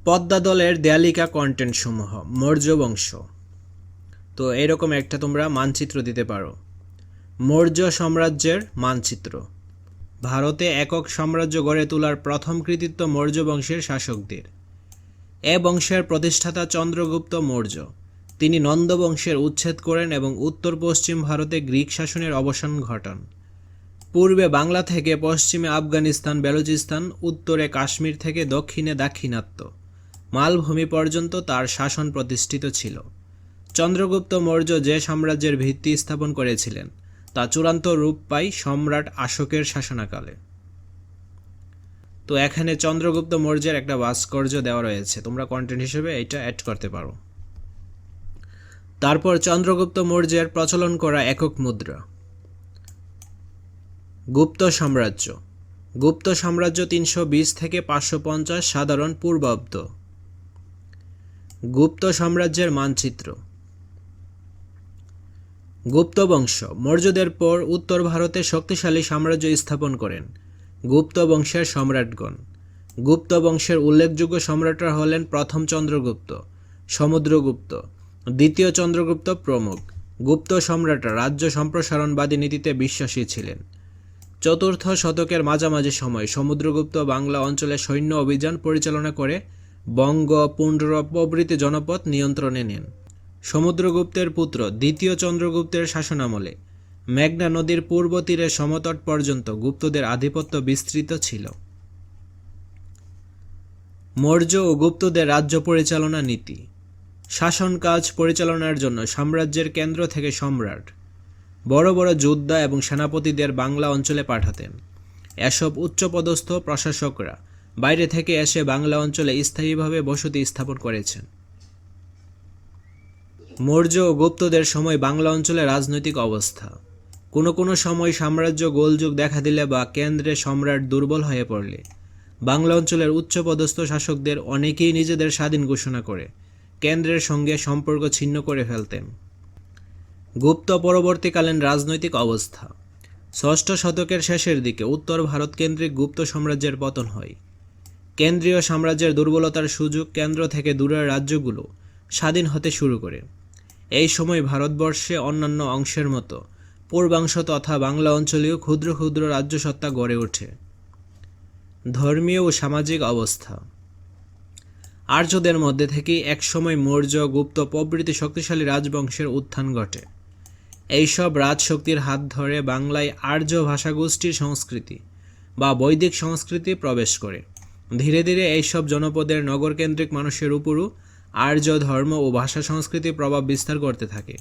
পদ্মা দলের দেয়ালিকা কন্টেন্ট সমূহ মৌর্য বংশ। তো এরকম একটা তোমরা মানচিত্র দিতে পারো। মৌর্য সাম্রাজ্যের মানচিত্র। ভারতে একক সাম্রাজ্য গড়ে তোলার প্রথম কৃতিত্ব মৌর্য বংশের শাসকদের। এ বংশের প্রতিষ্ঠাতা চন্দ্রগুপ্ত মৌর্য। তিনি নন্দ বংশের উচ্ছেদ করেন এবং উত্তর পশ্চিম ভারতে গ্রিক শাসনের অবসান ঘটান। পূর্বে বাংলা থেকে পশ্চিমে আফগানিস্তান, বেলুচিস্তান, উত্তরে কাশ্মীর থেকে দক্ষিণে দাক্ষিণাত্য মালভূমি পর্যন্ত তার শাসন প্রতিষ্ঠিত ছিল। চন্দ্রগুপ্ত মৌর্য যে সাম্রাজ্যের ভিত্তি স্থাপন করেছিলেন তা চূড়ান্ত রূপ পায় সম্রাট অশোকের শাসনকালে। তো এখানে চন্দ্রগুপ্ত মৌর্যের একটা ভাস্কর্য দেওয়া রয়েছে, তোমরা কন্টেন্ট হিসেবে এটা অ্যাড করতে পারো। তারপর চন্দ্রগুপ্ত মৌর্যের প্রচলন করা একক মুদ্রা। গুপ্ত সাম্রাজ্য। গুপ্ত সাম্রাজ্য 320 থেকে 550 সাধারণ পূর্বাব্দ। গুপ্ত সাম্রাজ্যের মানচিত্র। গুপ্ত বংশ মৌর্যদের পর উত্তর ভারতে শক্তিশালী সাম্রাজ্য স্থাপন করেন গুপ্ত বংশের সম্রাটগণ। গুপ্ত বংশের উল্লেখযোগ্য সম্রাটরা হলেন প্রথম চন্দ্রগুপ্ত, সমুদ্রগুপ্ত, দ্বিতীয় চন্দ্রগুপ্ত প্রমুখ। গুপ্ত সম্রাটরা রাজ্য সম্প্রসারণবাদী নীতিতে বিশ্বাসী ছিলেন। চতুর্থ শতকের মাঝামাঝি সময় সমুদ্রগুপ্ত বাংলা অঞ্চলে সৈন্য অভিযান পরিচালনা করে বঙ্গ, পুণ্ড্র প্রভৃতি জনপদ নিয়ন্ত্রণে নেন। সমুদ্রগুপ্তের পুত্র দ্বিতীয় চন্দ্রগুপ্তের শাসনামলে মেঘনা নদীর পূর্ব তীরে সমতট পর্যন্ত গুপ্তদের আধিপত্য বিস্তৃত ছিল। মৌর্য ও গুপ্তদের রাজ্য পরিচালনা নীতি। শাসন কাজ পরিচালনার জন্য সাম্রাজ্যের কেন্দ্র থেকে সম্রাট বড় বড় যোদ্ধা এবং সেনাপতিদের বাংলা অঞ্চলে পাঠাতেন। এসব উচ্চপদস্থ প্রশাসকরা বাইরে থেকে এসে বাংলা অঞ্চলে স্থায়ীভাবে বসতি স্থাপন করেছেন। মৌর্য ও গুপ্তদের সময় বাংলা অঞ্চলে রাজনৈতিক অবস্থা। কোনো সময় সাম্রাজ্য গোলযোগ দেখা দিলে বা কেন্দ্রে সম্রাট দুর্বল হয়ে পড়লে বাংলা অঞ্চলের উচ্চপদস্থ শাসকদের অনেকেই নিজেদের স্বাধীন ঘোষণা করে কেন্দ্রের সঙ্গে সম্পর্ক ছিন্ন করে ফেলতেন। গুপ্ত পরবর্তীকালীন রাজনৈতিক অবস্থা। ষষ্ঠ শতকের শেষের দিকে উত্তর ভারত কেন্দ্রিক গুপ্ত সাম্রাজ্যের পতন হয়। কেন্দ্রীয় সাম্রাজ্যের দুর্বলতার সুযোগ কেন্দ্র থেকে দূরের রাজ্যগুলো স্বাধীন হতে শুরু করে। এই সময় ভারতবর্ষে অন্যান্য অংশের মতো পূর্বাংশ তথা বাংলা অঞ্চলেও ক্ষুদ্র ক্ষুদ্র রাজ্যসত্তা গড়ে ওঠে। ধর্মীয় ও সামাজিক অবস্থা। আর্যদের মধ্যে থেকেই একসময় মৌর্য, গুপ্ত প্রভৃতি শক্তিশালী রাজবংশের উত্থান ঘটে। এইসব রাজশক্তির হাত ধরে বাংলায় আর্য ভাষাগোষ্ঠীর সংস্কৃতি বা বৈদিক সংস্কৃতি প্রবেশ করে। ধীরে ধীরে এইসব জনপদের নগরকেন্দ্রিক মানুষের উপরও আর্য ধর্ম ও ভাষা সংস্কৃতি প্রভাব বিস্তার করতে থাকে।